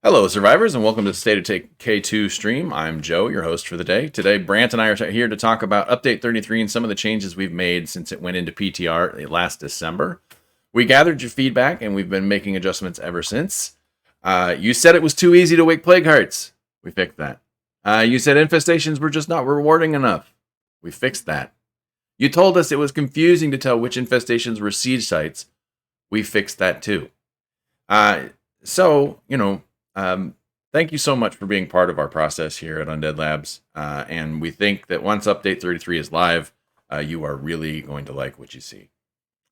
Hello, survivors, and welcome to the State of Take K2 stream. I'm Joe, your host for the day. Today, Brant and I are here to talk about Update 33 and some of the changes we've made since it went into PTR last December. We gathered your feedback, and we've been making adjustments ever since. You said it was too easy to wake plague hearts. We fixed that. You said infestations were just not rewarding enough. We fixed that. You told us it was confusing to tell which infestations were siege sites. We fixed that too. Thank you so much for being part of our process here at Undead Labs. And we think that once Update 33 is live, you are really going to like what you see.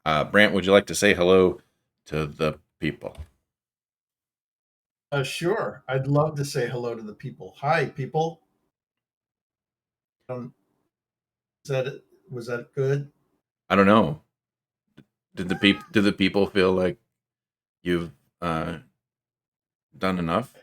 Brant, would you like to say hello to the people? Sure. I'd love to say hello to the people. Hi, people. Was that good? I don't know. Did the people feel like you've done enough?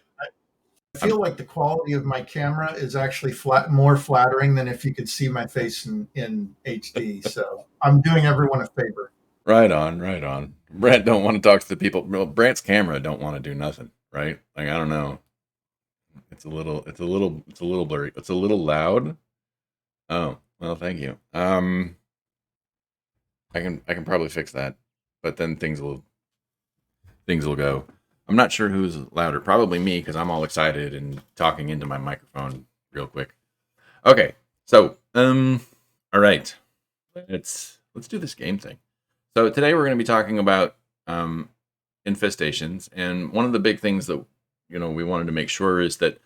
I feel like the quality of my camera is actually more flattering than if you could see my face in HD. So I'm doing everyone a favor. Right on, right on. Brant don't want to talk to the people. Well, Brant's camera don't want to do nothing, right? Like I don't know. It's a little blurry. It's a little loud. Oh, well, thank you. I can probably fix that, but then things will go. I'm not sure who's louder. Probably me because I'm all excited and talking into my microphone real quick. Okay, so all right, let's do this game thing. So today we're going to be talking about infestations, and one of the big things that we wanted to make sure is that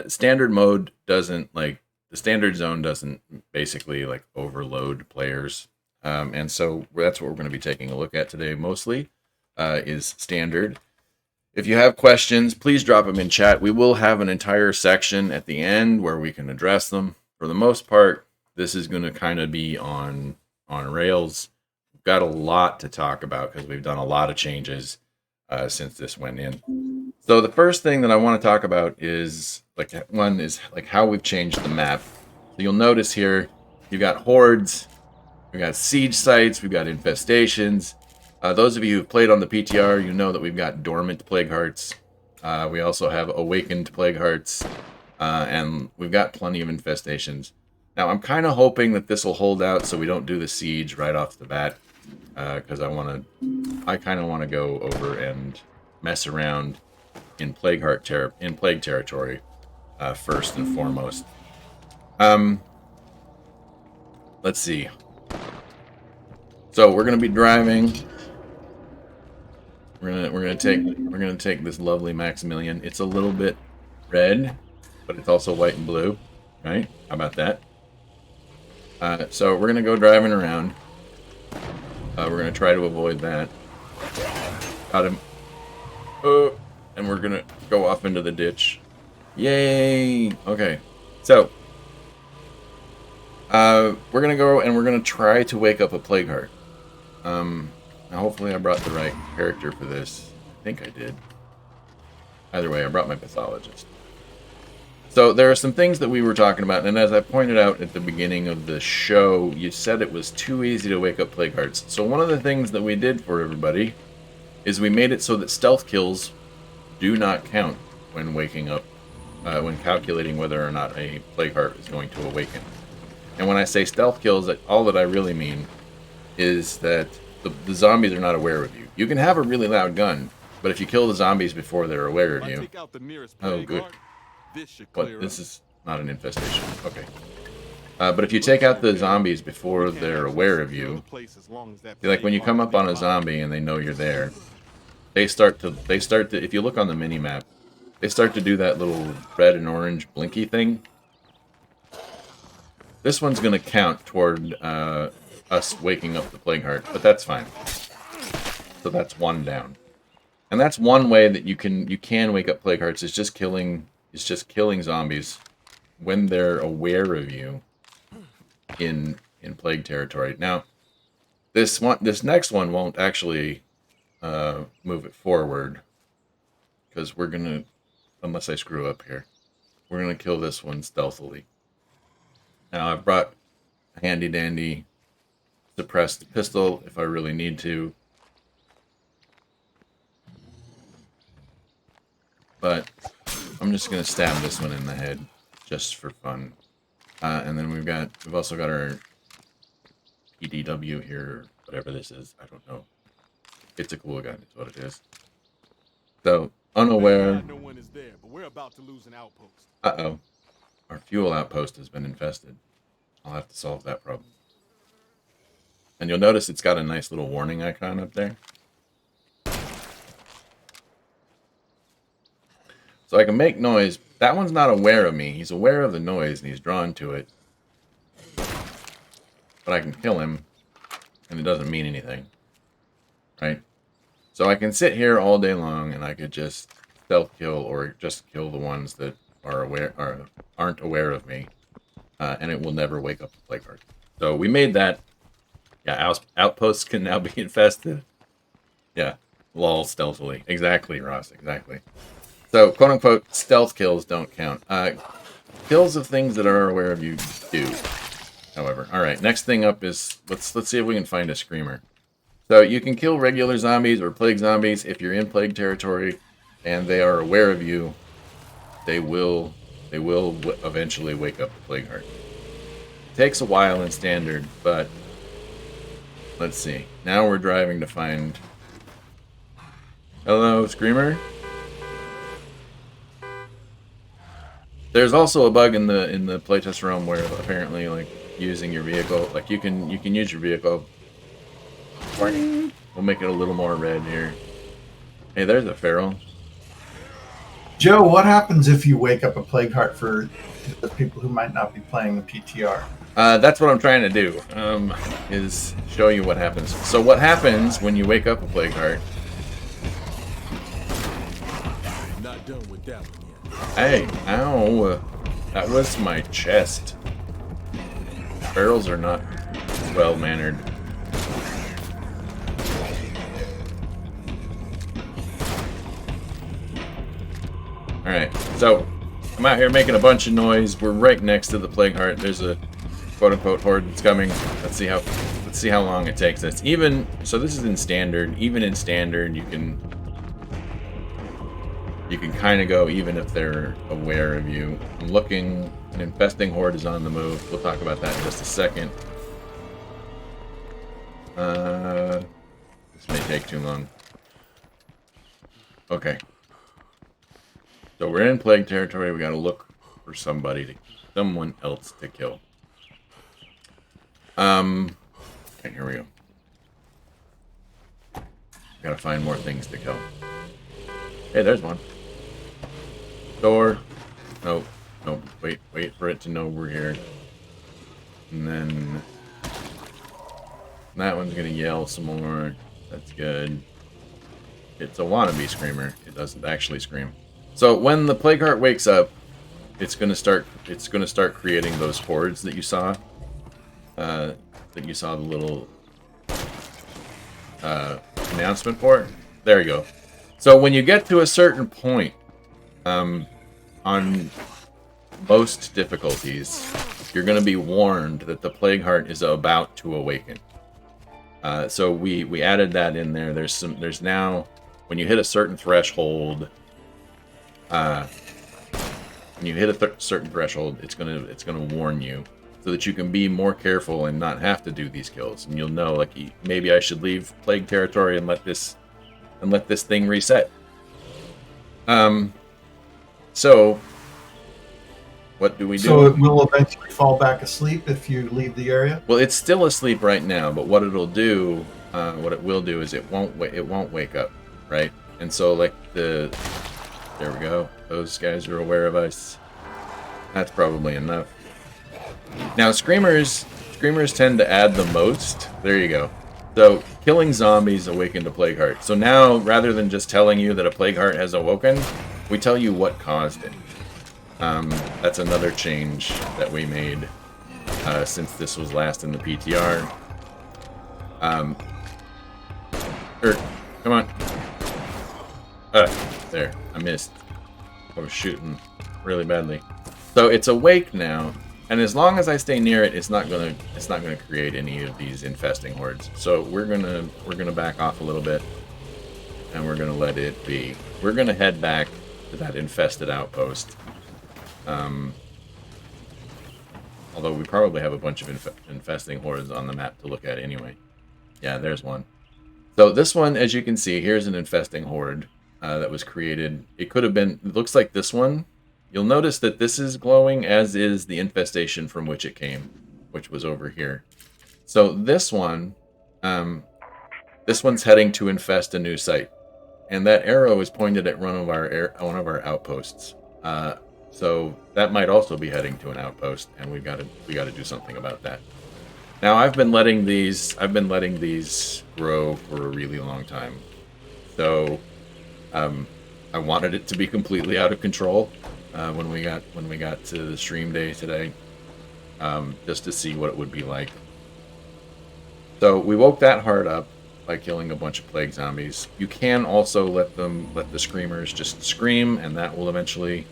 standard mode doesn't the standard zone doesn't basically overload players, and so that's what we're going to be taking a look at today. Mostly is standard. If you have questions, please drop them in chat. We will have an entire section at the end where we can address them. For the most part, this is going to kind of be on rails. We've got a lot to talk about because we've done a lot of changes since this went in. So the first thing that I want to talk about is how we've changed the map. So you'll notice here you've got hordes, we've got siege sites, we've got infestations. Those of you who've played on the PTR, you know that we've got dormant plague hearts. We also have awakened plague hearts, and we've got plenty of infestations. Now, I'm kind of hoping that this will hold out so we don't do the siege right off the bat, because I kind of want to go over and mess around in plague territory first and foremost. Let's see. So we're gonna be driving. We're gonna take this lovely Maximilian. It's a little bit red, but it's also white and blue, right? How about that? So we're gonna go driving around. We're gonna try to avoid that. Got him. And we're gonna go off into the ditch. Yay! Okay, so we're gonna go and we're gonna try to wake up a plague heart. Now hopefully I brought the right character for this. I think I did. Either way, I brought my pathologist. So there are some things that we were talking about, and as I pointed out at the beginning of the show, you said it was too easy to wake up plague hearts. So one of the things that we did for everybody is we made it so that stealth kills do not count when waking up, when calculating whether or not a plague heart is going to awaken. And when I say stealth kills, all that I really mean is that the zombies are not aware of you. You can have a really loud gun, but if you kill the zombies before they're aware of you... Oh, good. What? This is not an infestation. Okay. But if you take out the zombies before they're aware of you, like when you come up on a zombie and they know you're there, they start to, if you look on the mini-map, they start to do that little red and orange blinky thing. This one's going to count toward us waking up the plague heart, but that's fine. So that's one down, and that's one way that you can wake up plague hearts. Is just killing zombies when they're aware of you in plague territory. Now, this next one won't actually move it forward because we're gonna, unless I screw up here, we're gonna kill this one stealthily. Now I've brought a handy dandy suppressed pistol if I really need to. but I'm just gonna stab this one in the head just for fun. And then we've also got our PDW here, whatever this is. I don't know. It's a cool gun, is what it is. So unaware. No one is there, but we're about to lose an outpost. Uh-oh. Our fuel outpost has been infested. I'll have to solve that problem. And you'll notice it's got a nice little warning icon up there. So I can make noise. That one's not aware of me. He's aware of the noise and he's drawn to it. But I can kill him and it doesn't mean anything. Right? So I can sit here all day long and I could just stealth kill or just kill the ones that aren't aware of me. And it will never wake up the plague heart. So we made that. Yeah, outposts can now be infested. Yeah, lol, stealthily. Exactly, Ross, exactly. So, quote-unquote, stealth kills don't count. Kills of things that are aware of you do, however. Alright, next thing up is, let's see if we can find a screamer. So, you can kill regular zombies or plague zombies if you're in plague territory and they are aware of you. They will eventually wake up the plague heart. It takes a while in standard, but let's see. Now we're driving to find... Hello, screamer? There's also a bug in the playtest realm where apparently, like, using your vehicle, like you can use your vehicle. Warning. We'll make it a little more red here. Hey, there's a feral. Joe, what happens if you wake up a plague heart for the people who might not be playing the PTR? That's what I'm trying to do. Is show you what happens. So what happens when you wake up a plague heart? Not done with that one yet. Hey, ow. That was my chest. Ferals are not well-mannered. Alright, so I'm out here making a bunch of noise. We're right next to the plague heart. There's a quote-unquote horde that's coming. Let's see how long it takes us. So this is in standard. Even in standard, you can kind of go even if they're aware of you. I'm looking, an infesting horde is on the move. We'll talk about that in just a second. This may take too long. Okay. So we're in plague territory. We gotta look for someone else to kill. Okay, here we go. Gotta find more things to kill. Hey, there's one. Door. Nope. Nope. Wait for it to know we're here. And then that one's gonna yell some more. That's good. It's a wannabe screamer. It doesn't actually scream. So when the plague heart wakes up, it's gonna start creating those hordes that you saw. That you saw the little announcement for. There you go. So when you get to a certain point, on most difficulties, you're going to be warned that the plague heart is about to awaken. So we added that in there. There's now, when you hit a certain threshold, certain threshold, it's gonna warn you so that you can be more careful and not have to do these kills. And you'll know, like, maybe I should leave plague territory and let this thing reset. So what do we do? So it will eventually fall back asleep if you leave the area? Well, it's still asleep right now, but what it'll do, what it will do is it won't wake up, right? And so, like, there we go. Those guys are aware of us. That's probably enough. Now, screamers tend to add the most. There you go. So, killing zombies awakened a plague heart. So now, rather than just telling you that a plague heart has awoken, we tell you what caused it. That's another change that we made since this was last in the PTR. Come on. There. I missed. I was shooting really badly. So it's awake now, and as long as I stay near it, it's not gonna create any of these infesting hordes. So we're gonna back off a little bit, and we're gonna let it be. We're gonna head back to that infested outpost. Although we probably have a bunch of infesting hordes on the map to look at anyway. Yeah, there's one. So this one, as you can see, here's an infesting horde that was created. It could have been, it looks like this one. You'll notice that this is glowing, as is the infestation from which it came, which was over here. So this one's heading to infest a new site, and that arrow is pointed at one of our outposts. So that might also be heading to an outpost, and we got to do something about that. Now I've been letting these grow for a really long time, so I wanted it to be completely out of control when we got to the stream day today, just to see what it would be like. So we woke that heart up by killing a bunch of plague zombies. You can also let the screamers just scream, and that will eventually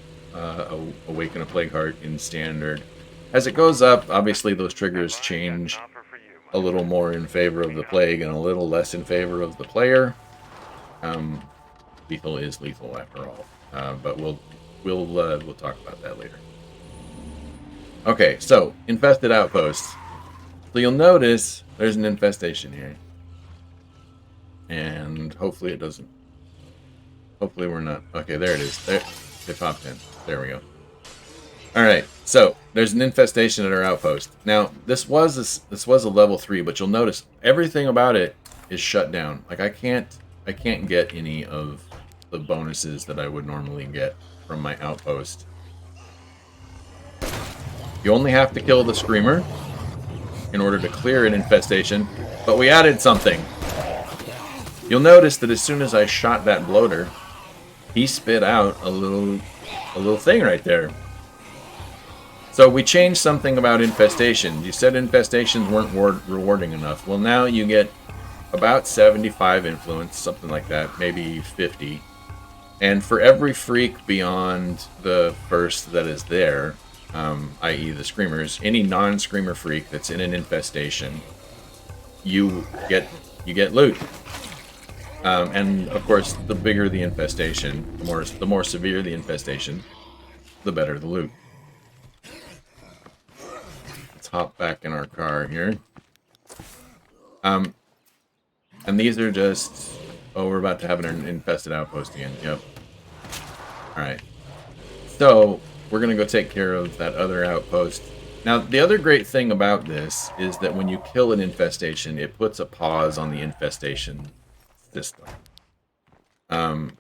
awaken a plague heart in standard. As it goes up, obviously those triggers change a little more in favor of the plague and a little less in favor of the player. Lethal is lethal after all, but we'll talk about that later. Okay, so infested outposts. So you'll notice there's an infestation here, and hopefully it doesn't. Hopefully we're not. Okay, there it is. There, they popped in. There we go. All right, so there's an infestation at our outpost. Now this was a level 3, but you'll notice everything about it is shut down. Like I can't get any of the bonuses that I would normally get from my outpost. You only have to kill the screamer in order to clear an infestation, but we added something. You'll notice that as soon as I shot that bloater, he spit out a little thing right there. So we changed something about infestations. You said infestations weren't rewarding enough. Well, now you get about 75 influence, something like that, maybe 50. And for every freak beyond the first that is there, i.e. the screamers, any non-screamer freak that's in an infestation, you get loot. And of course, the bigger the infestation, the more severe the infestation, the better the loot. Let's hop back in our car here. And these are just... Oh, we're about to have an infested outpost again. Yep. Alright. So, we're going to go take care of that other outpost. Now, the other great thing about this is that when you kill an infestation, it puts a pause on the infestation system. And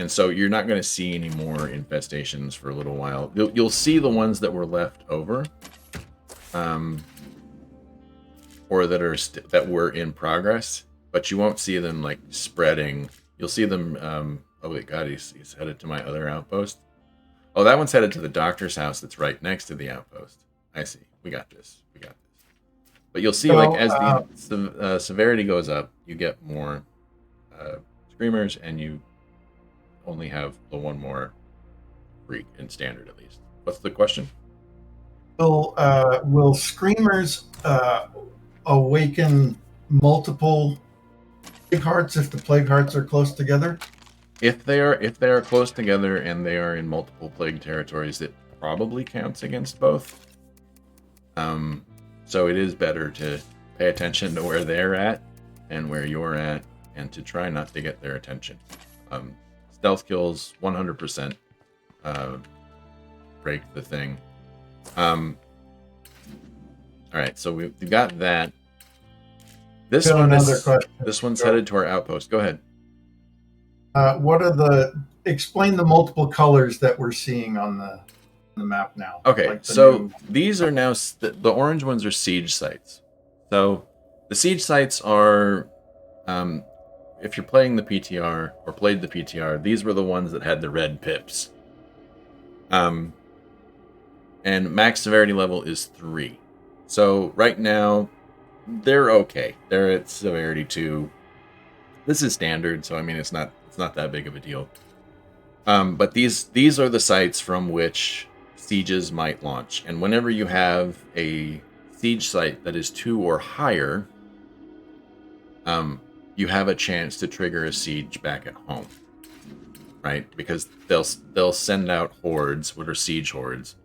so you're not going to see any more infestations for a little while. You'll see the ones that were left over. Or that were in progress. But you won't see them like spreading. You'll see them. Oh wait, God, he's headed to my other outpost. Oh, that one's headed to the doctor's house that's right next to the outpost. I see. We got this. But you'll see, like as the severity goes up, you get more screamers, and you only have the one more freak in standard at least. What's the question? Will screamers awaken multiple plague hearts if the plague hearts are close together? If they are close together and they are in multiple plague territories, it probably counts against both. So it is better to pay attention to where they're at and where you're at, and to try not to get their attention. Stealth kills 100% break the thing. All right, so we've got that. This one's headed to our outpost. Go ahead. Explain the multiple colors that we're seeing on the map now? Okay, like so these are now the orange ones are siege sites. So the siege sites are, if you're playing the PTR or played the PTR, these were the ones that had the red pips. And max severity level is 3. So right now, they're okay. They're at severity 2. This is standard, so I mean it's not that big of a deal. But these are the sites from which sieges might launch, and whenever you have a siege site that is 2 or higher, you have a chance to trigger a siege back at home. right? Because they'll send out hordes, what are siege hordes,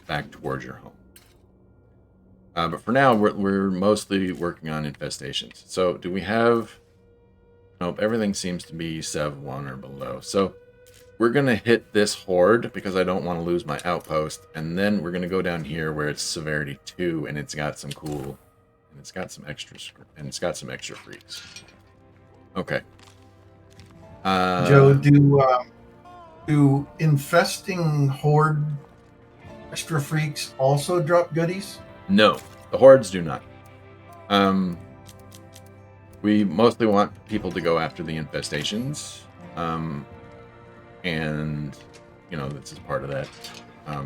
back towards your home. But for now, we're mostly working on infestations. So do we have... Nope, everything seems to be Sev 1 or below. So we're going to hit this horde because I don't want to lose my outpost. And then we're going to go down here where it's severity 2 and it's got some cool... And it's got some extra... And it's got some extra freaks. Okay. Joe, do infesting horde extra freaks also drop goodies? No, the hordes do not. We mostly want people to go after the infestations, and you know, this is part of that. I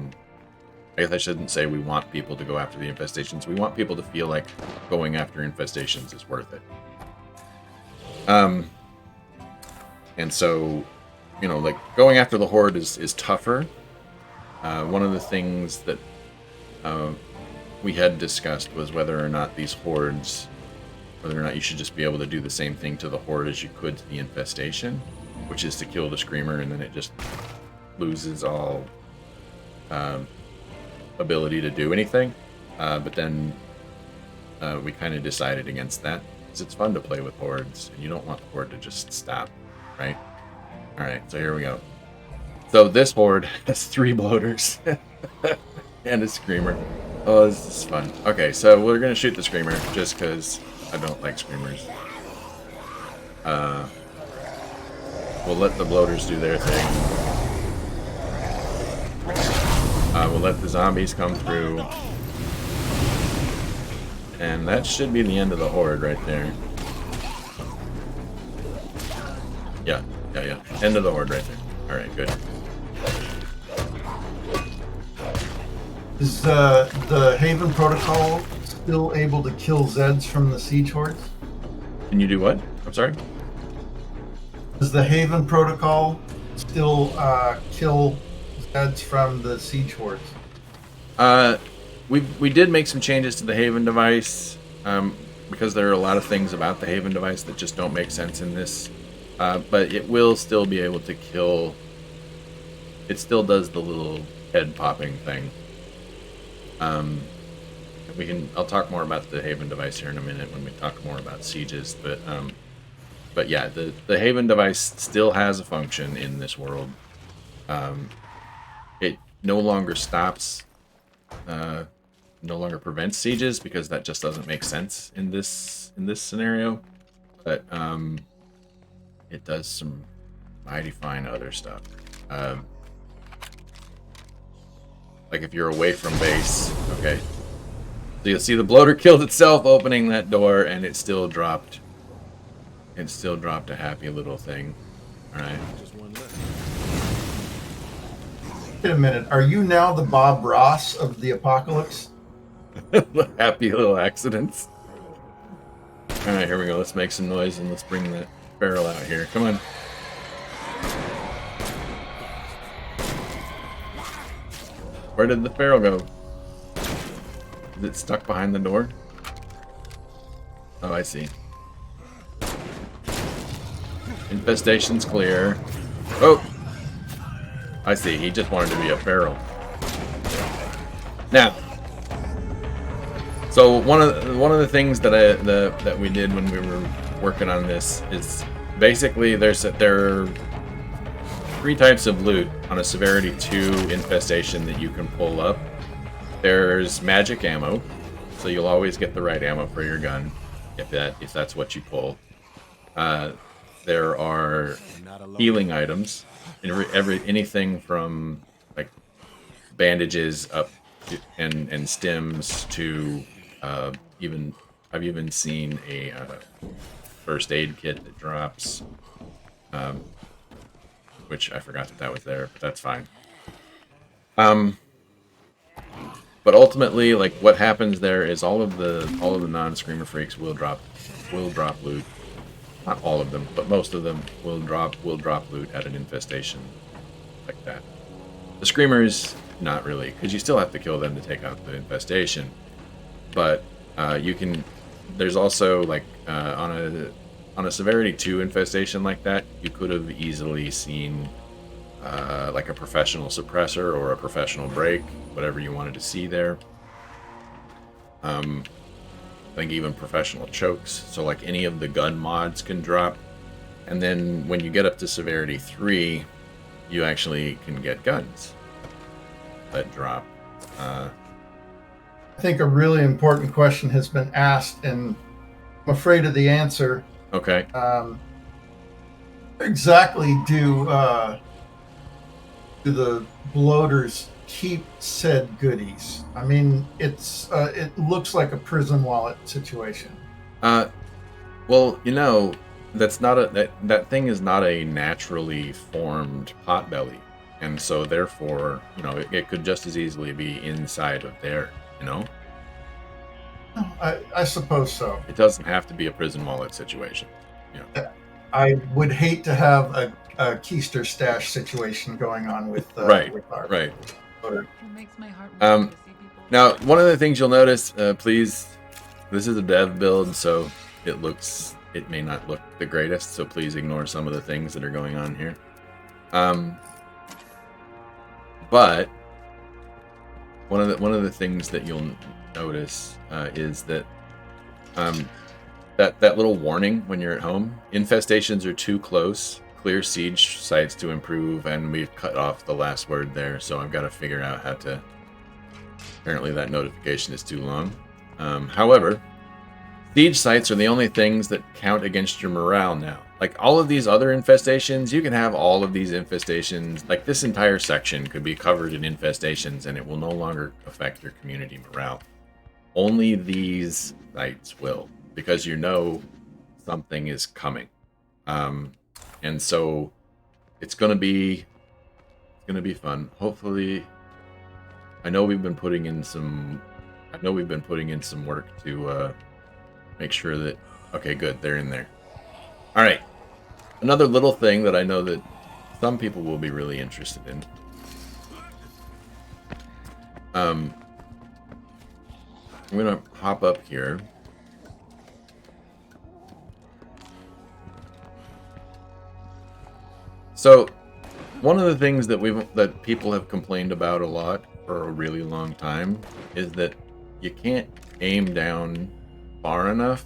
guess I shouldn't say we want people to go after the infestations. We want people to feel like going after infestations is worth it. And so, you know, like going after the horde is tougher. One of the things that we had discussed was whether or not these hordes, whether or not you should just be able to do the same thing to the horde as you could to the infestation, which is to kill the screamer and then it just loses all ability to do anything. But then we kind of decided against that because it's fun to play with hordes and you don't want the horde to just stop, right? All right, so here we go. So this horde has 3 bloaters and a screamer. Oh, this is fun. Okay, so we're gonna shoot the screamer just because I don't like screamers. We'll let the bloaters do their thing. We'll let the zombies come through. And that should be the end of the horde right there. Yeah. End of the horde right there. Alright, good. Is the Haven Protocol still able to kill Zeds from the siege hordes? Can you do what? I'm sorry? Does the Haven Protocol still kill Zeds from the siege hordes? We did make some changes to the Haven device, because there are a lot of things about the Haven device that just don't make sense in this. But it will still be able to kill. It still does the little head popping thing. I'll talk more about the Haven device here in a minute when we talk more about sieges. But yeah, the Haven device still has a function in this world. It no longer stops. No longer prevents sieges because that just doesn't make sense in this scenario. But it does some mighty fine other stuff. Like if you're away from base, okay. So you'll see the bloater killed itself opening that door, and it still dropped. It still dropped a happy little thing. All right. Just one left. Wait a minute. Are you now the Bob Ross of the apocalypse? Happy little accidents. All right, here we go. Let's make some noise and let's bring that barrel out here. Come on. Where did the barrel go? Is it stuck behind the door? Oh, I see. Infestation's clear. Oh! I see. He just wanted to be a feral. Now, so one of the things that we did when we were working on this is basically there are 3 types of loot on a severity 2 infestation that you can pull up. There's magic ammo, so you'll always get the right ammo for your gun if that's what you pull. There are healing items, anything from like bandages up to, and stims to I've even seen a first aid kit that drops, which I forgot that was there, but that's fine. But ultimately, like what happens there is all of the non-screamer freaks will drop loot. Not all of them, but most of them will drop loot at an infestation like that. The screamers, not really, because you still have to kill them to take out the infestation. But you can. There's also like on a severity 2 infestation like that, you could have easily seen like a professional suppressor or a professional brake, whatever you wanted to see there. I think even professional chokes, so like any of the gun mods can drop. And then when you get up to severity 3, you actually can get guns that drop. I think a really important question has been asked, and I'm afraid of the answer. Okay. Exactly do the bloaters keep said goodies? I mean, it looks like a prison wallet situation. Well, you know, that's not that thing is not a naturally formed potbelly, and so therefore, you know, it could just as easily be inside of there. You know, I suppose so. it doesn't have to be a prison wallet situation. You know. I would hate to have a keister stash situation going on with Right. with our Right. bloater. It makes my heart Um, warm to see people. Now, one of the things you'll notice, please, this is a dev build, so it may not look the greatest, so please ignore some of the things that are going on here. But one of the things that you'll notice is that that little warning when you're at home: infestations are too close. Clear siege sites to improve, and we've cut off the last word there, so I've got to figure out how to. Apparently, that notification is too long. However, siege sites are the only things that count against your morale now. Like all of these other infestations, you can have all of these infestations. Like this entire section could be covered in infestations, and it will no longer affect your community morale. Only these sites will, because you know something is coming. And so it's gonna be fun. Hopefully, I know we've been putting in some work to make sure that. Okay, good, they're in there. All right, another little thing that I know that some people will be really interested in. I'm gonna hop up here. So, one of the things that people have complained about a lot for a really long time is that you can't aim down far enough.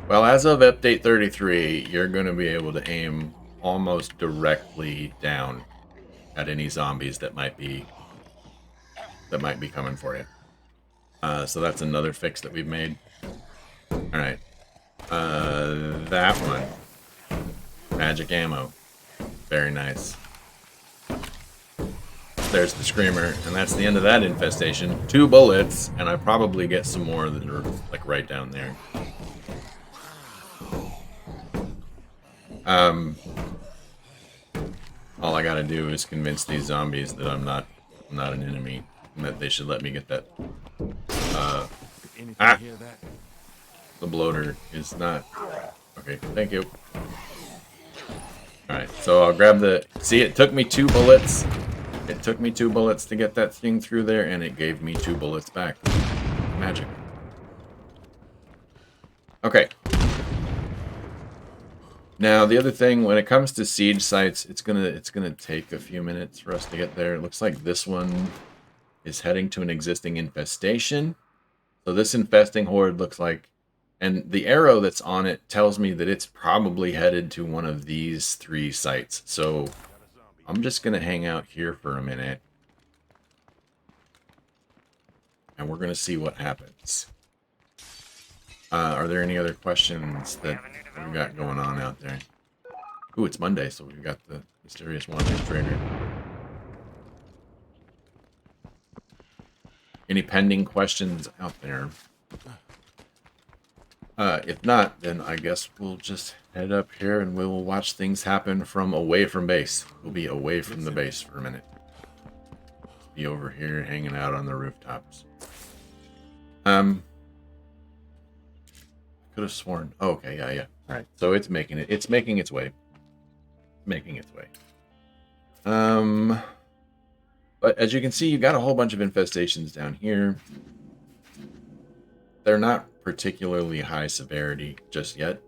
Well, as of update 33, you're going to be able to aim almost directly down at any zombies that might be coming for you. So that's another fix that we've made. All right, that one, magic ammo. Very nice. There's the screamer, and that's the end of that infestation. 2 bullets, and I probably get some more that are like right down there. All I gotta do is convince these zombies that I'm not an enemy, and that they should let me get that. Hear that? The bloater is not. Okay, thank you. Alright, so I'll grab the... See, it took me 2 bullets. It took me 2 bullets to get that thing through there, and it gave me 2 bullets back. Magic. Okay. Now, the other thing, when it comes to siege sites, it's gonna take a few minutes for us to get there. It looks like this one is heading to an existing infestation. So this infesting horde looks like... And the arrow that's on it tells me that it's probably headed to one of these 3 sites. So I'm just going to hang out here for a minute. And we're going to see what happens. Are there any other questions that we've got going on out there? Ooh, it's Monday, so we've got the mysterious wanted trader. Any pending questions out there? If not, then I guess we'll just head up here and we will watch things happen from away from base. We'll be away from the base for a minute. Be over here hanging out on the rooftops. Could have sworn. Oh, okay, yeah. All right, so it's making its way. But as you can see, you've got a whole bunch of infestations down here. They're not particularly high severity just yet,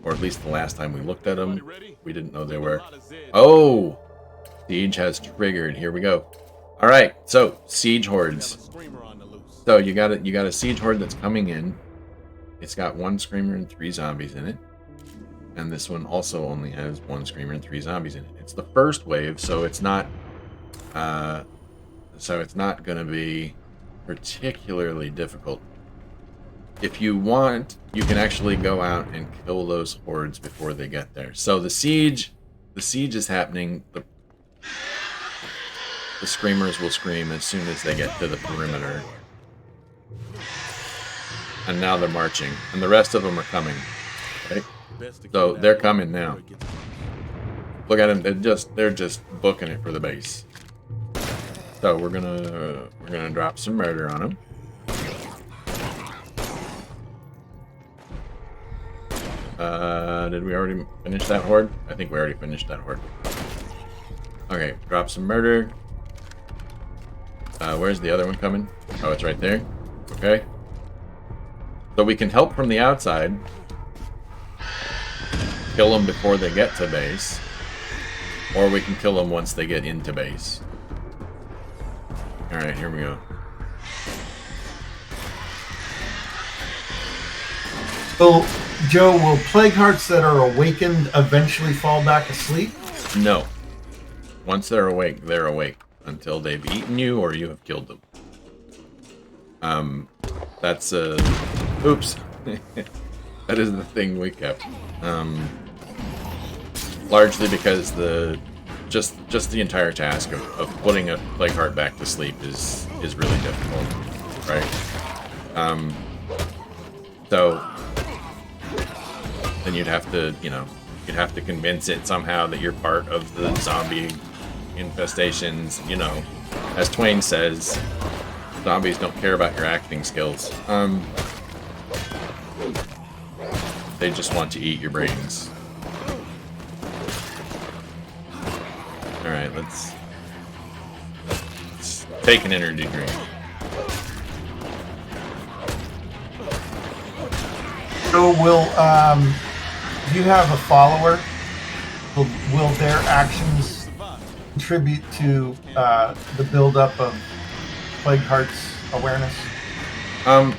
or at least the last time we looked at them, we didn't know they were. Oh, Siege has triggered. Here we go. All right, so siege We have a hordes. screamer on the loose. So you got a siege horde that's coming in. It's got 1 screamer and 3 zombies in it. And this one also only has 1 screamer and 3 zombies in it. It's the first wave, so it's not gonna be particularly difficult. If you want, you can actually go out and kill those hordes before they get there. So the siege is happening. The screamers will scream as soon as they get to the perimeter. And now they're marching, and the rest of them are coming. Right? So they're coming now. Look at them; they're just booking it for the base. So we're gonna drop some murder on them. Did we already finish that horde? I think we already finished that horde. Okay, drop some murder. Where's the other one coming? Oh, it's right there. Okay. So we can help from the outside. Kill them before they get to base. Or we can kill them once they get into base. Alright, here we go. So, Joe, will plague hearts that are awakened eventually fall back asleep? No. Once they're awake, they're awake. Until they've eaten you or you have killed them. That's oops. That is the thing we kept. Largely because just the entire task of putting a plague heart back to sleep is really difficult, right? So then you'd have to convince it somehow that you're part of the zombie infestations. As Twain says, zombies don't care about your acting skills. They just want to eat your brains. Alright, let's take an energy drink. So will you have a follower? Will their actions contribute to the buildup of Plague Heart's awareness? I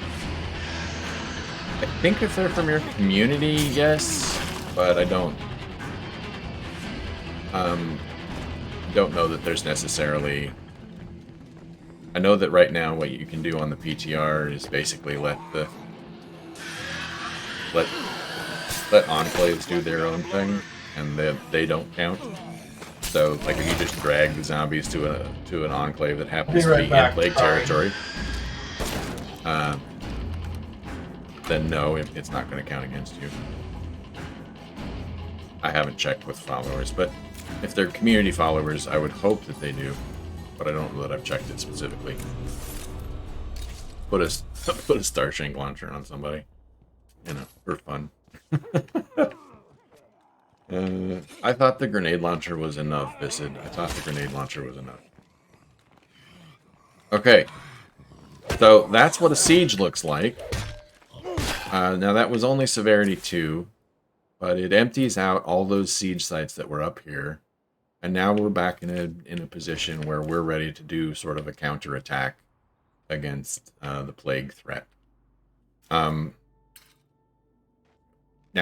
think if they're from your community, yes, but I don't know that there's necessarily. I know that right now what you can do on the PTR is basically let enclaves do their own thing, and they don't count. So, like, if you just drag the zombies to an enclave that happens to be in plague territory, then no, it's not going to count against you. I haven't checked with followers, but if they're community followers, I would hope that they do, but I don't know that I've checked it specifically. Put a Starshank launcher on somebody, for fun. I thought the grenade launcher was enough, Viscid. I thought the grenade launcher was enough. Okay. So that's what a siege looks like. Now that was only severity 2, but it empties out all those siege sites that were up here. And now we're back in a position where we're ready to do sort of a counterattack against the plague threat. Now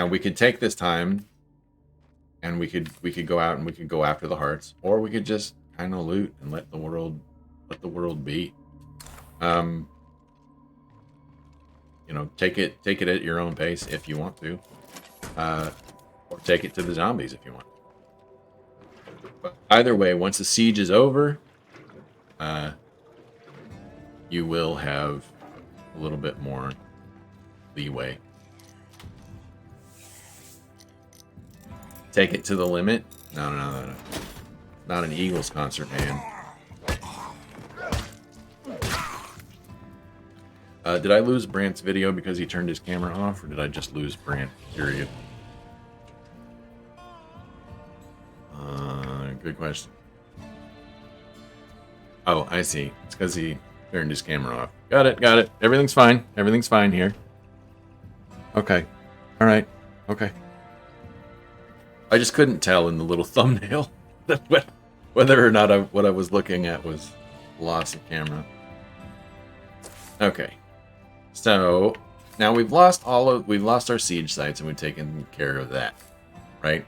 we could take this time and we could go out and we could go after the hearts, or we could just kind of loot and let the world be. Take it at your own pace if you want to, or take it to the zombies if you want. But either way, once the siege is over, you will have a little bit more leeway. Take it to the limit? No. Not an Eagles concert, man. Did I lose Brant's video because he turned his camera off, or did I just lose Brant, period? Good question. Oh, I see. It's because he turned his camera off. Got it. Everything's fine. Everything's fine here. Okay. All right. Okay. I just couldn't tell in the little thumbnail whether or not what I was looking at was loss of camera. Okay, so now we've lost our siege sites and we've taken care of that, right?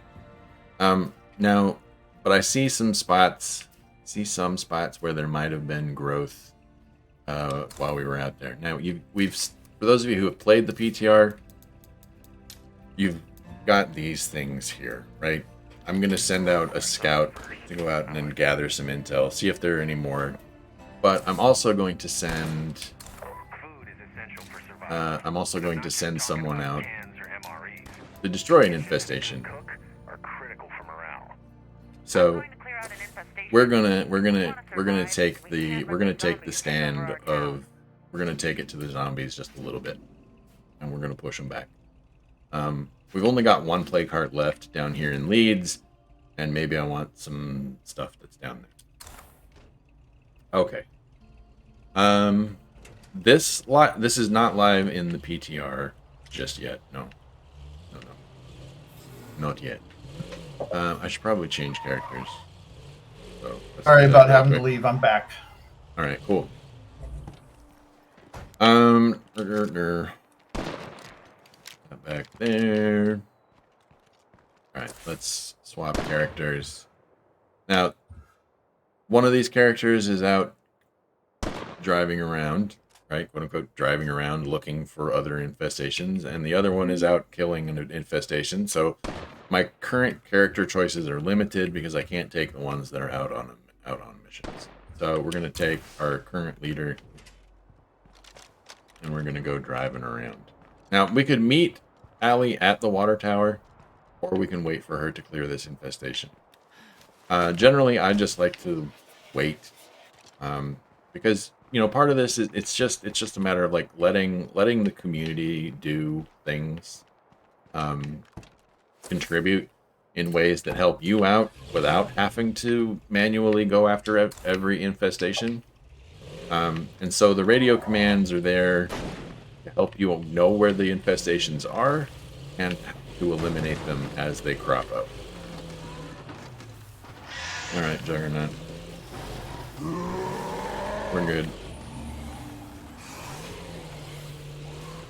Now, but I see some spots where there might have been growth while we were out there. Now, for those of you who have played the PTR, you've got these things here, right? I'm gonna send out a scout to go out and then gather some intel, see if there are any more. But I'm also going to send. Someone out to destroy an infestation. So we're gonna take the stand of we're gonna take it to the zombies just a little bit, and we're gonna push them back. We've only got one play cart left down here in Leeds, and maybe I want some stuff that's down there. Okay. This is not live in the PTR just yet. No, not yet. I should probably change characters. So sorry about having to leave. I'm back. All right, cool. Back there. All right, let's swap characters. Now, one of these characters is out driving around, right? "Quote unquote," driving around looking for other infestations, and the other one is out killing an infestation. So my current character choices are limited because I can't take the ones that are out on missions. So we're gonna take our current leader, and we're gonna go driving around. Now we could meet Allie at the water tower, or we can wait for her to clear this infestation. Generally, I just like to wait, because part of this is it's just a matter of like letting the community do things, contribute in ways that help you out without having to manually go after every infestation. And so the radio commands are there to help you know where the infestations are and to eliminate them as they crop up. All right, Juggernaut. We're good.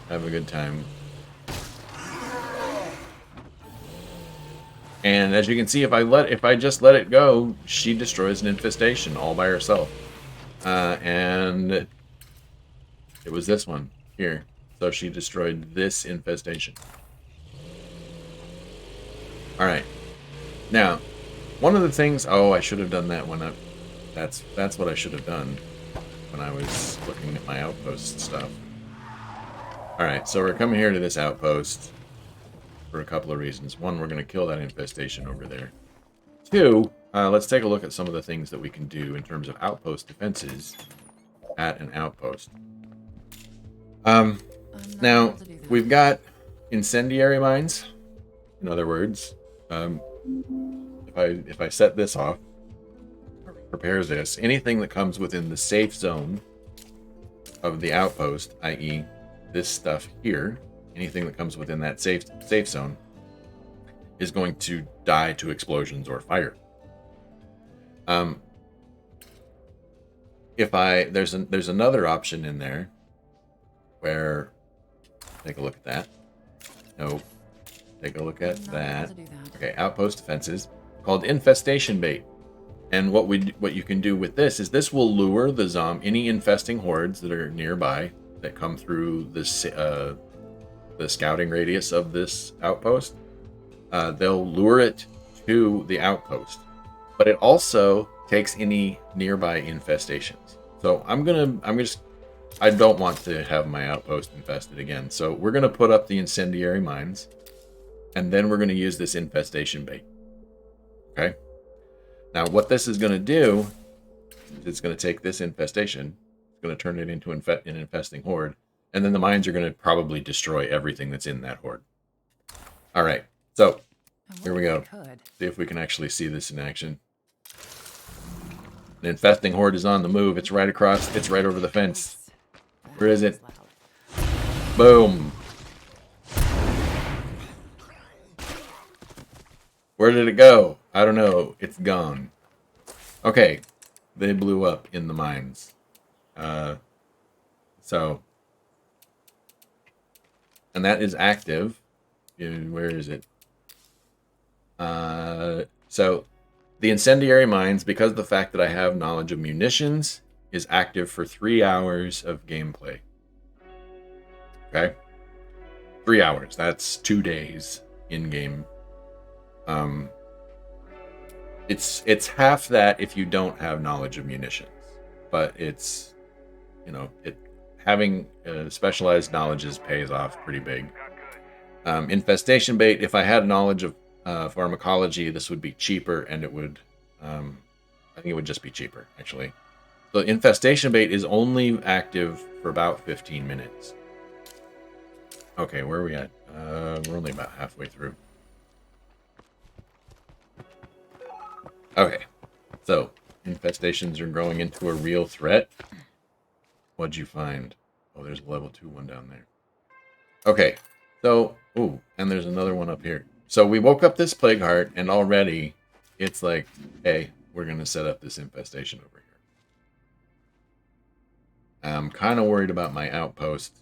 Have a good time. And as you can see, if I just let it go, she destroys an infestation all by herself. And it was this one here. So she destroyed this infestation. All right. Now, one of the things. Oh, I should have done that when I. That's what I should have done when I was looking at my outpost stuff. All right. So we're coming here to this outpost for a couple of reasons. One, we're going to kill that infestation over there. Two, let's take a look at some of the things that we can do in terms of outpost defenses at an outpost. Now, we've got incendiary mines. In other words, if I set this off, prepares this, anything that comes within the safe zone of the outpost, i.e. this stuff here, anything that comes within that safe zone is going to die to explosions or fire. There's another option in there where, take a look at that. No, take a look at that. Okay, outpost defenses called infestation bait. And what you can do with this is this will lure any infesting hordes that are nearby that come through the scouting radius of this outpost. They'll lure it to the outpost, but it also takes any nearby infestations. So I don't want to have my outpost infested again. So we're gonna put up the incendiary mines, and then we're gonna use this infestation bait. Okay. Now what this is gonna do is it's gonna take this infestation, it's gonna turn it into an infesting horde, and then the mines are gonna probably destroy everything that's in that horde. All right. So here we go. See if we can actually see this in action. The infesting horde is on the move. It's right across. It's right over the fence. Where is it? Boom. Where did it go? I don't know. It's gone. Okay, they blew up in the mines. So, and that is active. Where is it? So the incendiary mines, because of the fact that I have knowledge of munitions, is active for 3 hours of gameplay. Okay, 3 hours. That's 2 days in game. It's half that if you don't have knowledge of munitions, but it's it having specialized knowledges pays off pretty big. Infestation bait. If I had knowledge of pharmacology, this would be cheaper, and it would. I think it would just be cheaper actually. So infestation bait is only active for about 15 minutes. Okay, where are we at? We're only about halfway through. Okay, so infestations are growing into a real threat. What'd you find? Oh, there's a level 2 one down there. Okay, so, ooh, and there's another one up here. So we woke up this plague heart, and already it's like, hey, we're going to set up this infestation over here. I'm kind of worried about my outpost,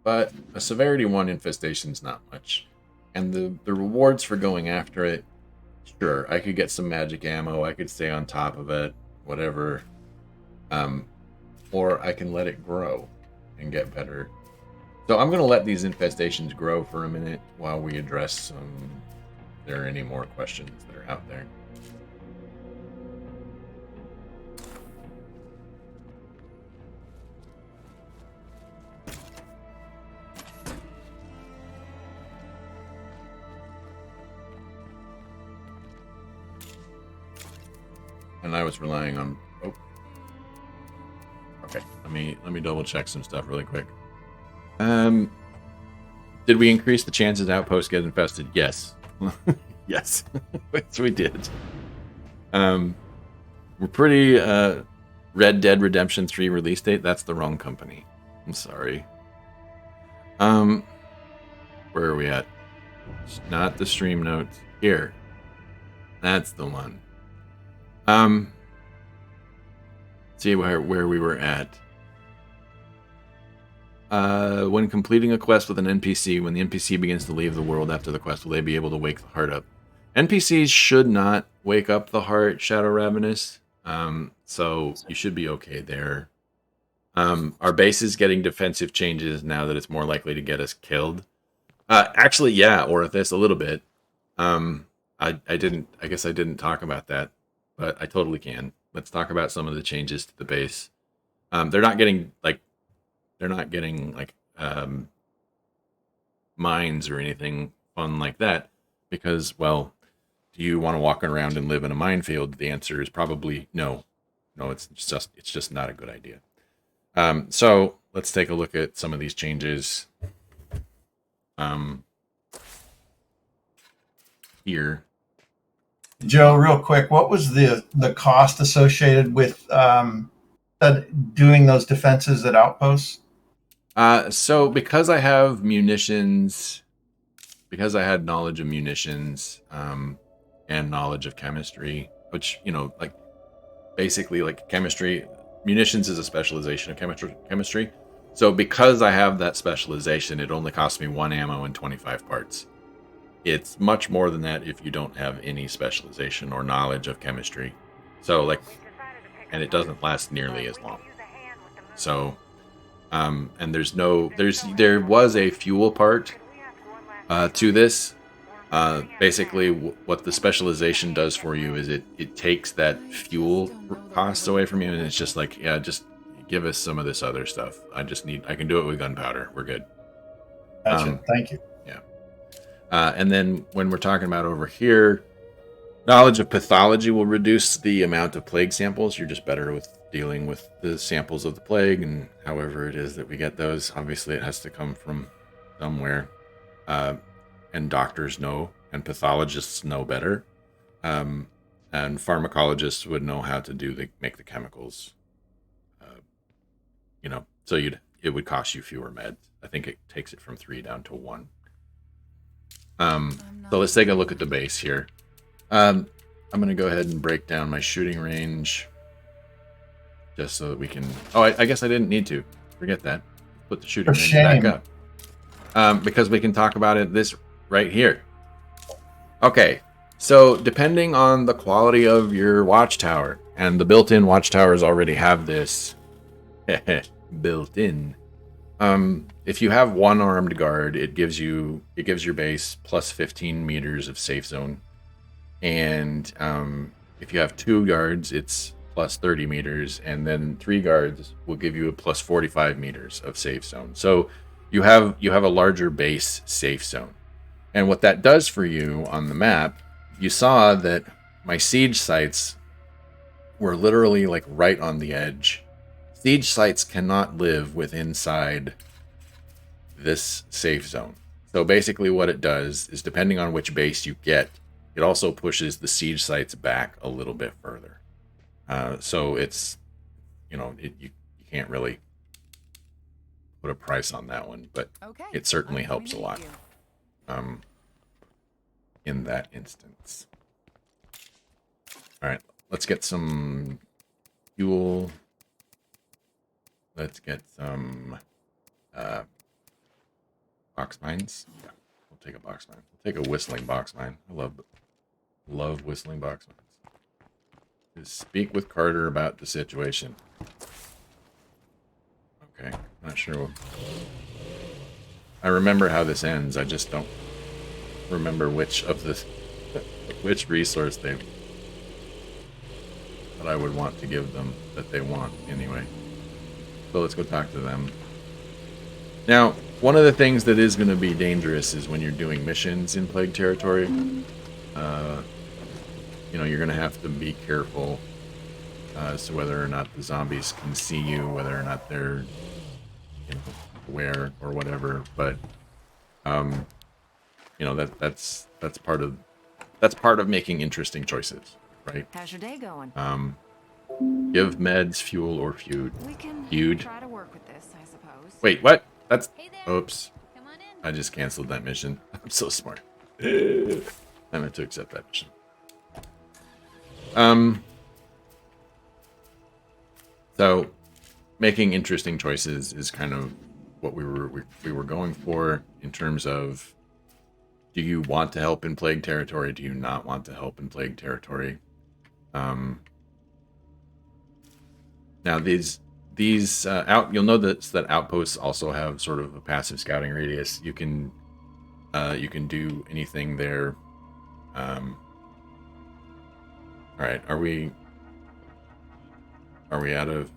but a severity 1 infestation's not much. And the rewards for going after it, sure, I could get some magic ammo, I could stay on top of it, whatever. Or I can let it grow and get better. So I'm going to let these infestations grow for a minute while we address some, if there are any more questions that are out there. And I was relying on... Oh. Okay, let me double check some stuff really quick. Did we increase the chances outposts get infested? Yes. Yes. Yes, we did. We're pretty Red Dead Redemption 3 release date. That's the wrong company. I'm sorry. Where are we at? Not the stream notes. Here. That's the one. See where we were at. When completing a quest with an NPC, when the NPC begins to leave the world after the quest, will they be able to wake the heart up? NPCs should not wake up the heart, Shadow Ravenous. So you should be okay there. Our base is getting defensive changes now that it's more likely to get us killed. Actually, yeah, Orithis, a little bit. I guess I didn't talk about that, but I totally can. Let's talk about some of the changes to the base. They're not getting mines or anything fun like that because, well, do you want to walk around and live in a minefield? The answer is probably no. No, it's just not a good idea. So let's take a look at some of these changes. Here. Joe, real quick, what was the cost associated with doing those defenses at outposts? So because I have munitions, because I had knowledge of munitions, and knowledge of chemistry, which, like basically like chemistry, munitions is a specialization of chemistry. So because I have that specialization, it only costs me 1 ammo and 25 parts. It's much more than that if you don't have any specialization or knowledge of chemistry. So and it doesn't last nearly as long. So, and there was a fuel part to this. Basically, what the specialization does for you is it takes that fuel cost away from you, and it's just like, yeah, just give us some of this other stuff. I can do it with gunpowder. We're good. Gotcha. Thank you. Yeah. And then when we're talking about over here, knowledge of pathology will reduce the amount of plague samples. You're just better with dealing with the samples of the plague and however it is that we get those. Obviously, it has to come from somewhere. And doctors know, and pathologists know better. And pharmacologists would know how to make the chemicals. So it would cost you fewer meds. I think it takes it from 3 down to 1. So let's take a look at the base here. I'm going to go ahead and break down my shooting range just so that we can... Oh, I guess I didn't need to. Forget that. Put the shooting range back up. Because we can talk about it this right here. Okay, so depending on the quality of your watchtower, and the built-in watchtowers already have this built in. If you have one armed guard, it gives your base plus 15 meters of safe zone. And if you have 2 guards, it's plus 30 meters, and then 3 guards will give you a plus 45 meters of safe zone. So you have a larger base safe zone. And what that does for you on the map, you saw that my siege sites were literally like right on the edge. Siege sites cannot live within inside this safe zone. So basically what it does is, depending on which base you get, it also pushes the siege sites back a little bit further. So it's, you can't really put a price on that one, but it certainly helps a lot in that instance. All right, let's get some fuel. Let's get some box mines. Yeah, we'll take a box mine. We'll take a whistling box mine. I love whistling box mines. Just speak with Carter about the situation. Okay, not sure. I remember how this ends. I just don't remember which resource that I would want to give them that they want anyway. So let's go talk to them. Now, one of the things that is going to be dangerous is when you're doing missions in Plague Territory. You're going to have to be careful as to whether or not the zombies can see you, whether or not they're aware or whatever. But that's part of making interesting choices, right? How's your day going? Give meds, fuel, or feud. We can Feud. try to work with this, I suppose. Wait, what? That's... Hey there. Oops. Come on in. I just canceled that mission. I'm so smart. I meant to accept that mission. So making interesting choices is kind of what we were going for in terms of, do you want to help in Plague Territory? Do you not want to help in Plague Territory? Now you'll notice that outposts also have sort of a passive scouting radius. You can do anything there. All right, are we out of...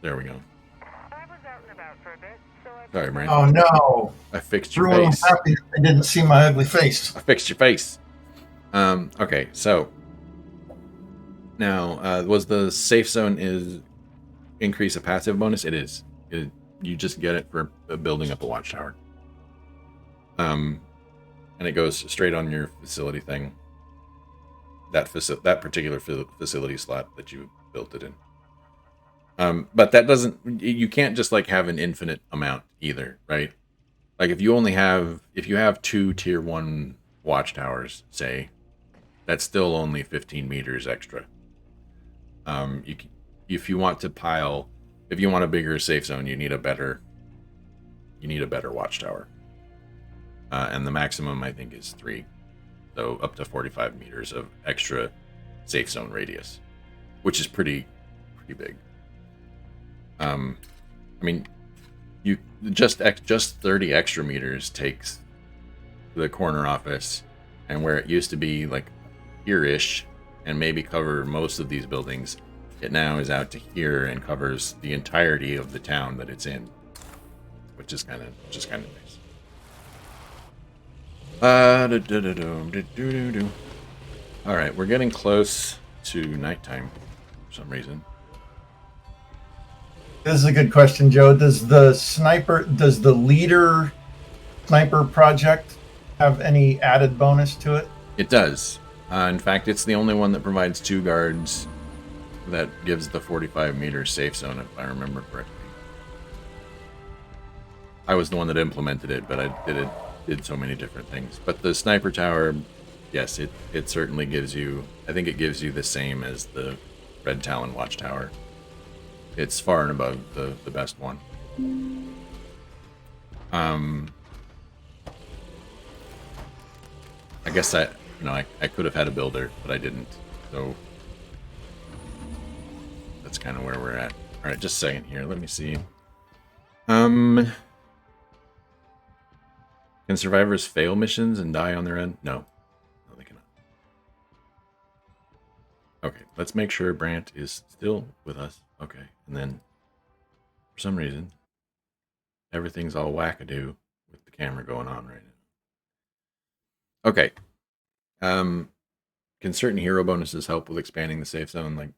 There we go. I was out and about for a bit, so I... Sorry, Brant. Oh no! I fixed your Everyone was face. happy they didn't see my ugly face. I fixed your face. Okay, so now was the safe zone is increase a passive bonus? It is. You just get it for building up a watchtower. And it goes straight on your facility thing. That particular facility slot that you built it in. But that doesn't... You can't just like have an infinite amount either, right? Like if you have 2 tier 1 watchtowers, say, that's still only 15 meters extra. If you want a bigger safe zone, you need a better watchtower. And the maximum, I think, is 3. So up to 45 meters of extra safe zone radius, which is pretty big. I mean, you just 30 extra meters takes the corner office, and where it used to be like here-ish and maybe cover most of these buildings, it now is out to here and covers the entirety of the town that it's in, which is kind of nice. All right, we're getting close to nighttime for some reason. This is a good question, Joe. Does the leader sniper project have any added bonus to it? It does. In fact, it's the only one that provides 2 guards that gives the 45 meter safe zone, if I remember correctly. I was the one that implemented it, but I did it did so many different things. But the sniper tower, yes, it certainly gives you. I think it gives you the same as the Red Talon Watchtower. It's far and above the best one. I guess I could have had a builder, but I didn't. So that's kind of where we're at. All right, just a second here. Let me see. Can survivors fail missions and die on their end? No, they cannot. Okay, let's make sure Brant is still with us. Okay, and then for some reason everything's all wackadoo with the camera going on right now. Okay. Can certain hero bonuses help with expanding the safe zone, like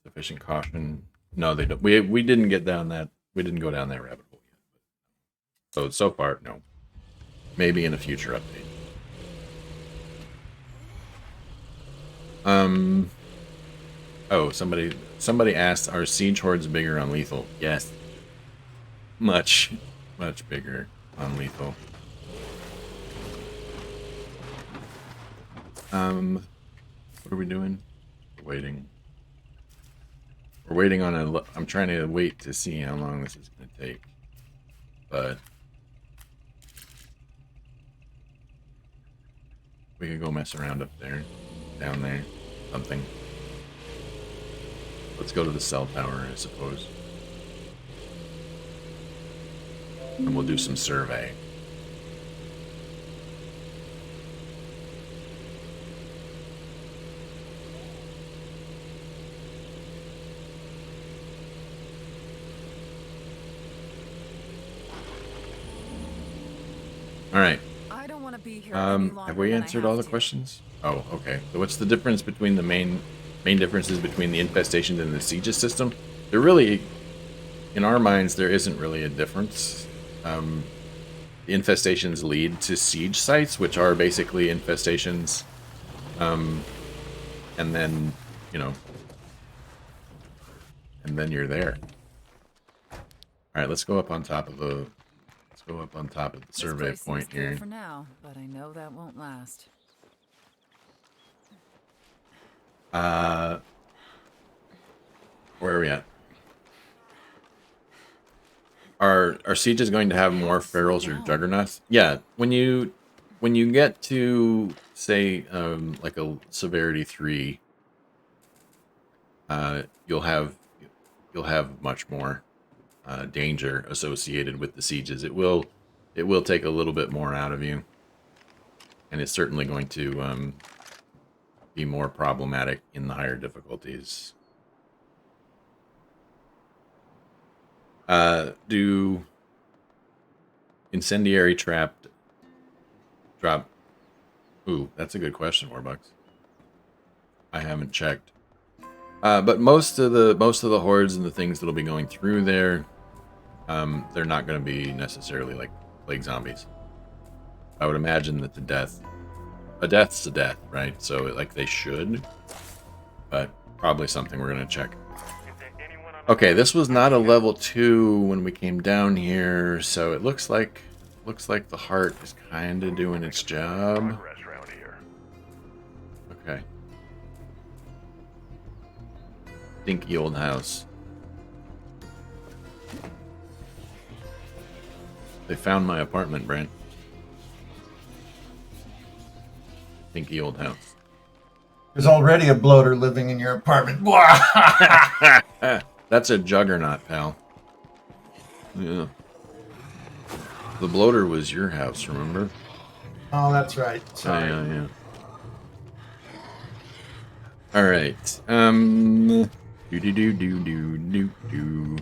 sufficient caution? No, they don't. We didn't get down that. We didn't go down that rabbit hole yet. So far, no. Maybe in a future update. Oh, somebody asked, are siege hordes bigger on lethal? Yes. Much bigger on lethal. What are we doing? We're waiting. We're waiting on a. I'm trying to wait to see how long this is going to take. But we could go mess around up there, down there, something. Let's go to the cell tower, I suppose. And we'll do some survey. All right. I don't want to be here any longer Have we than I answered have all the to. questions? Oh, okay. So what's the difference between the main differences between the infestations and the sieges system? There really, in our minds, there isn't really a difference. The infestations lead to siege sites, which are basically infestations. And then, and then you're there. All right, let's go up on top of the. Let's go up on top of the survey This place point seems good here. for now, but I know that won't last. Where are we at? Are sieges going to have more ferals or juggernauts? Yeah, when you get to say like a severity 3, you'll have much more danger associated with the sieges. It will take a little bit more out of you, and it's certainly going to be more problematic in the higher difficulties. Do incendiary trap drop? Ooh, that's a good question, Warbucks. I haven't checked. But most of the hordes and the things that'll be going through there, they're not going to be necessarily like plague zombies. I would imagine that a death's a death, right? So like they should, but probably something we're going to check. Okay, this was not a level 2 when we came down here, so it looks like the heart is kind of doing its job. Okay. Dinky old house. They found my apartment, Brant. Dinky old house. There's already a bloater living in your apartment. That's a juggernaut, pal. Yeah. The bloater was your house, remember? Oh, that's right. Sorry. Yeah. All right. Do.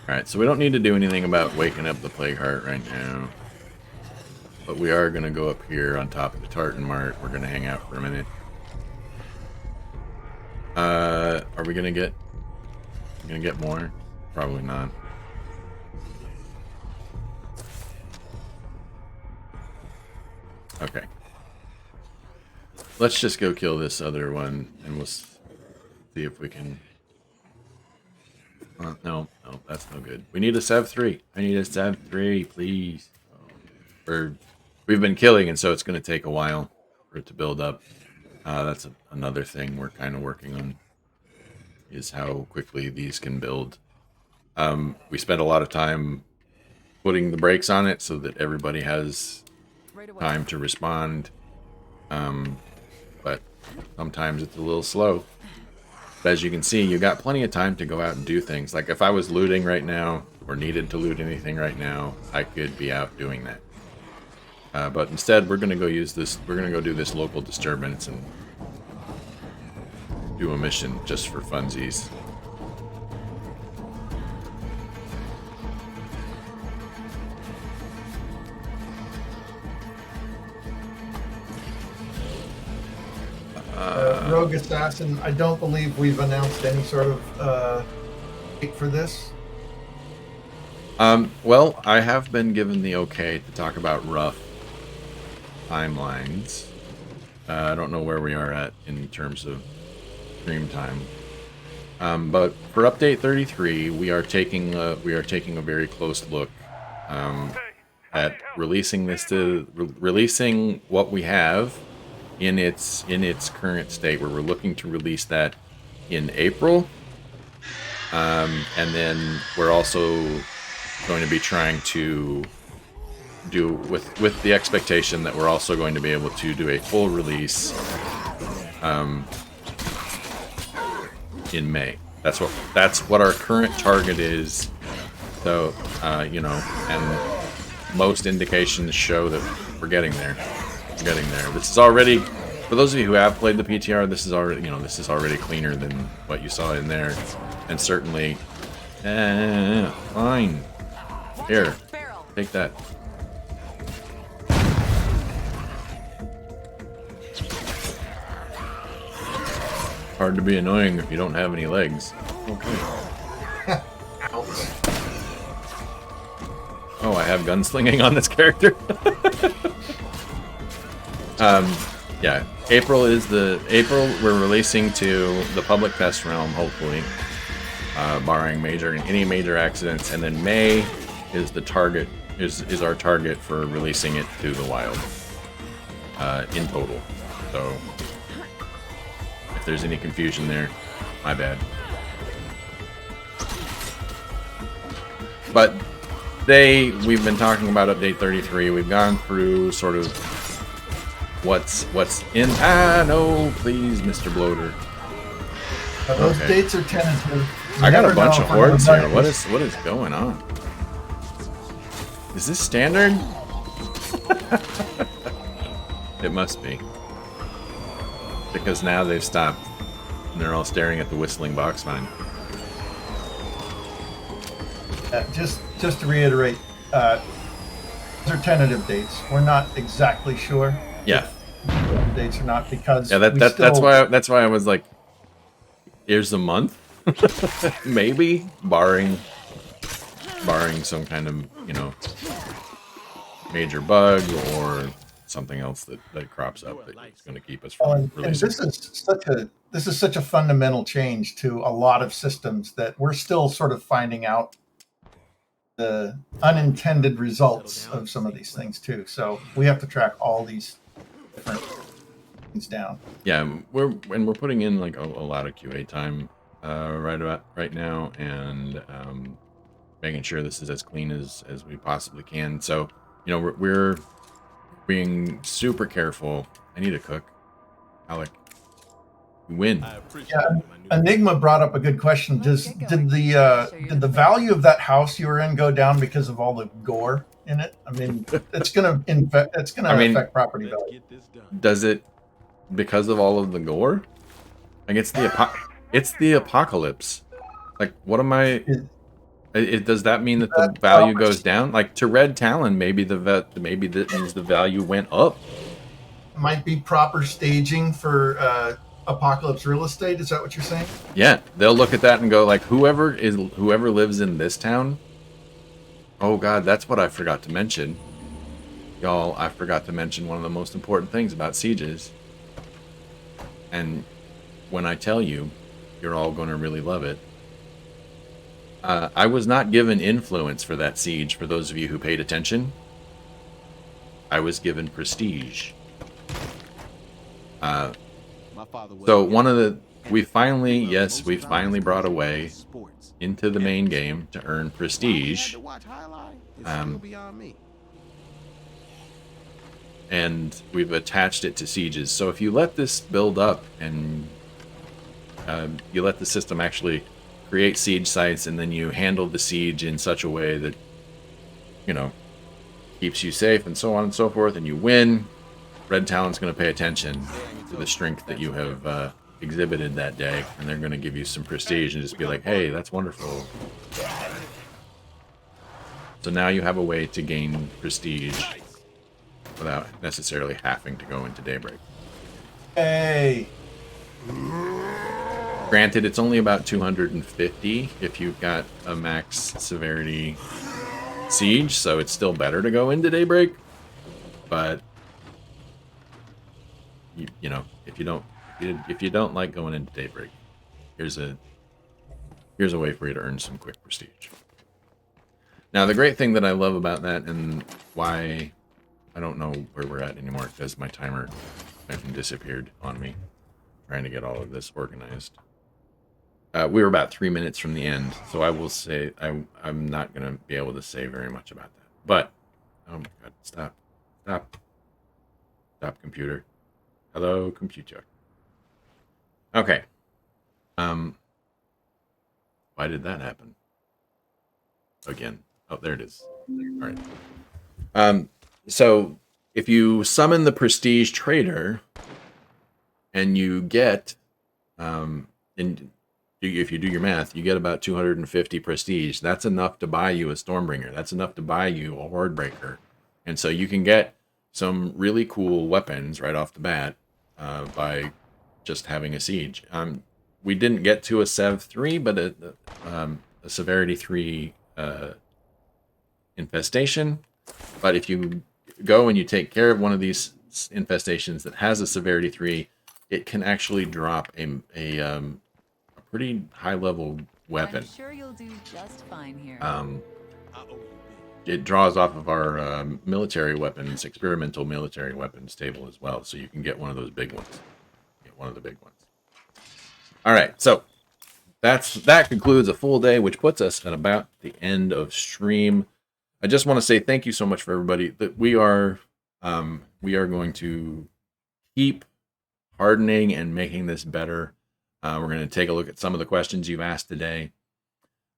All right, so we don't need to do anything about waking up the plague heart right now. But we are going to go up here on top of the Tartan Mart. We're going to hang out for a minute. Are we going to get more? Probably not. Okay. Let's just go kill this other one, and we'll see if we can... no, that's no good. We need a Sev 3. I need a Sev 3, please. we've been killing, and so it's going to take a while for it to build up. That's another thing we're kind of working on, is how quickly these can build. We spent a lot of time putting the brakes on it so that everybody has Right away. time to respond. But sometimes it's a little slow. But as you can see, you got plenty of time to go out and do things. Like if I was looting right now, or needed to loot anything right now, I could be out doing that. But instead, we're going to go use this. We're going to go do this local disturbance and do a mission just for funsies. Rogue Assassin, I don't believe we've announced any sort of date for this. Well, I have been given the okay to talk about rough timelines. I don't know where we are at in terms of stream time. But for update 33, we are taking a very close look at releasing releasing what we have in its current state, where we're looking to release that in April. And then we're also going to be trying to do with the expectation that we're also going to be able to do a full release in May. That's what our current target is. So you know, and most indications show that we're getting there. This is already, for those of you who have played the PTR, this is already cleaner than what you saw in there, and certainly, fine. Here, take that. Hard to be annoying if you don't have any legs. Okay. Oh, I have gunslinging on this character. Yeah, April we're releasing to the public test realm, hopefully, barring any major accidents, and then May is the target, is our target for releasing it to the wild, in total. So if there's any confusion there, my bad. But we've been talking about update 33. We've gone through sort of what's in. No, please, Mr. Bloater. Those Okay. dates are tentative. You I got a never bunch know of if we're hordes gonna here. buy What is going on? Is this standard? It must be. Because now they've stopped. And they're all staring at the whistling box vine. Just to reiterate, those are tentative dates. We're not exactly sure. Yeah. If dates or not, because Yeah, that's why I was like, here's a month? Maybe, barring some kind of, you know, major bug or something else that crops up that's going to keep us from and releasing. this is such a fundamental change to a lot of systems that we're still sort of finding out the unintended results of some of these things too. So we have to track all these different things down. Yeah, we're putting in like a lot of QA time right now, and making sure this is as clean as we possibly can. So, you know, we're being super careful. I need to cook. Alec, you win. I appreciate Yeah, it, my new Enigma brought up a good question. Did the value of that house you were in go down because of all the gore in it? I mean, it's gonna affect property Let's value. get this done. Does it because of all of the gore? Like it's the apocalypse. Like what am I? Does that mean that the value goes down? Like to Red Talon, maybe that means the value went up. Might be proper staging for apocalypse real estate. Is that what you're saying? Yeah, they'll look at that and go like, whoever lives in this town. Oh God, that's what I forgot to mention. Y'all, I forgot to mention one of the most important things about sieges. And when I tell you, you're all going to really love it. I was not given influence for that siege, for those of you who paid attention. I was given prestige. My father was So a one of guy, the and we the thing finally he loved yes most we about finally us brought a was way sports. into the main Everything. game to earn Why we had prestige. to watch highlight is Um, still beyond me. and we've attached it to sieges. So if you let this build up and you let the system actually create siege sites, and then you handle the siege in such a way that keeps you safe and so on and so forth, and you win, Red Talon's going to pay attention to the strength that you have exhibited that day, and they're going to give you some prestige and just be like, hey, that's wonderful. So now you have a way to gain prestige without necessarily having to go into Daybreak. Hey, Granted, it's only about 250 if you've got a max severity siege, so it's still better to go into Daybreak. But you know, if you don't like going into Daybreak, here's a way for you to earn some quick prestige. Now, the great thing that I love about that, and why I don't know where we're at anymore because my timer disappeared on me, trying to get all of this organized. We were about 3 minutes from the end, so I will say I'm not going to be able to say very much about that. But, oh my god, stop, computer. Hello, computer. Okay. Why did that happen? Again. Oh, there it is. All right. So if you summon the prestige trader, and you get, if you do your math, you get about 250 prestige. That's enough to buy you a Stormbringer. That's enough to buy you a Hordebreaker. And so you can get some really cool weapons right off the bat by just having a siege. We didn't get to a Sev 3, but a Severity 3 infestation. But if you go and you take care of one of these infestations that has a Severity 3, it can actually drop a pretty high level weapon. I'm sure you'll do just fine here. I owe you big. It draws off of our military weapons, experimental military weapons table as well, so you can get one of those big ones. Get one of the big ones. All right, so that concludes a full day, which puts us at about the end of stream. I just want to say thank you so much for everybody. That we are going to keep hardening and making this better. We're going to take a look at some of the questions you've asked today.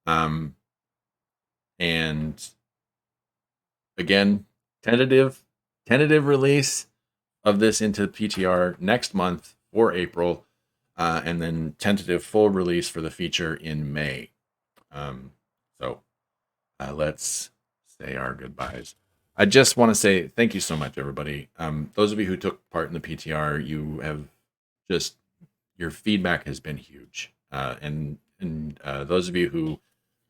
And again, tentative release of this into PTR next month for April, and then tentative full release for the feature in May. So let's say our goodbyes. I just want to say thank you so much, everybody. Those of you who took part in the PTR, you have just, your feedback has been huge. And those of you who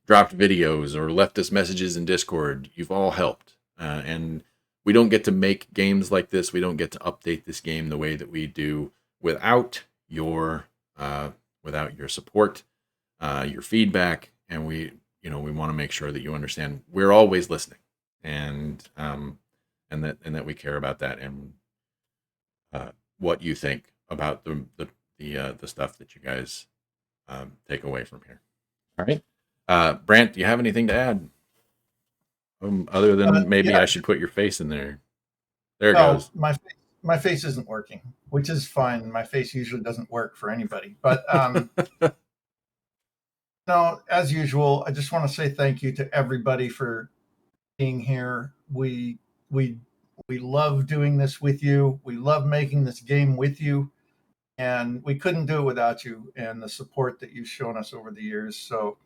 dropped videos or left us messages in Discord, you've all helped. And we don't get to make games like this. We don't get to update this game the way that we do without your support, your feedback, and we want to make sure that you understand we're always listening, and that we care about that, and what you think about the stuff that you guys take away from here. All right, Brant, do you have anything to add? Other than maybe yeah. I should put your face in there. There it No, goes. my face isn't working, which is fine. My face usually doesn't work for anybody. But no, as usual, I just want to say thank you to everybody for being here. We love doing this with you. We love making this game with you, and we couldn't do it without you and the support that you've shown us over the years. So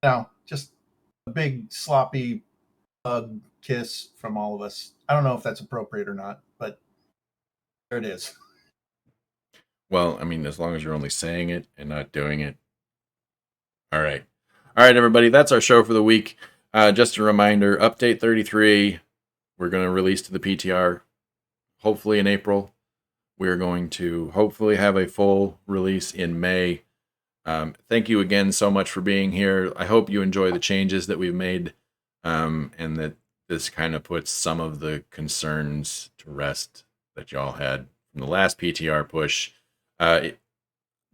now just a big sloppy hug, kiss from all of us. I don't know if that's appropriate or not, but there it is. Well, I mean, as long as you're only saying it and not doing it. All right, everybody. That's our show for the week. Just a reminder: update 33. We're going to release to the PTR, hopefully in April. We're going to hopefully have a full release in May. Thank you again so much for being here. I hope you enjoy the changes that we've made, and that this kind of puts some of the concerns to rest that y'all had from the last PTR push.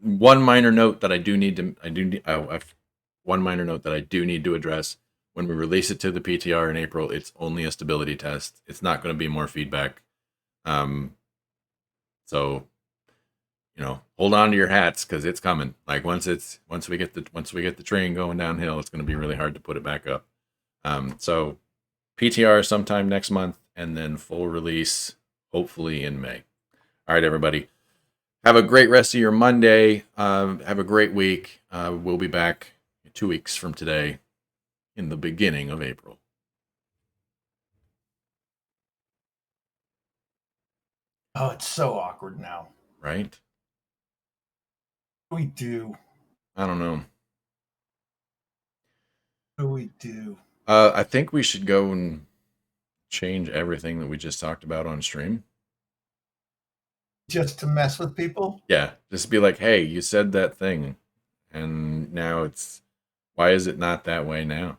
One minor note that I do need to address: when we release it to the PTR in April, it's only a stability test. It's not going to be more feedback. So, hold on to your hats because it's coming. Like once we get the train going downhill, it's going to be really hard to put it back up. So PTR sometime next month, and then full release hopefully in May. All right, everybody. Have a great rest of your Monday. Have a great week. We'll be back 2 weeks from today in the beginning of April. Oh, it's so awkward now. Right? What do we do? I don't know. What do we do? I think we should go and change everything that we just talked about on stream. Just to mess with people? Yeah, just be like, hey, you said that thing, and now why is it not that way now?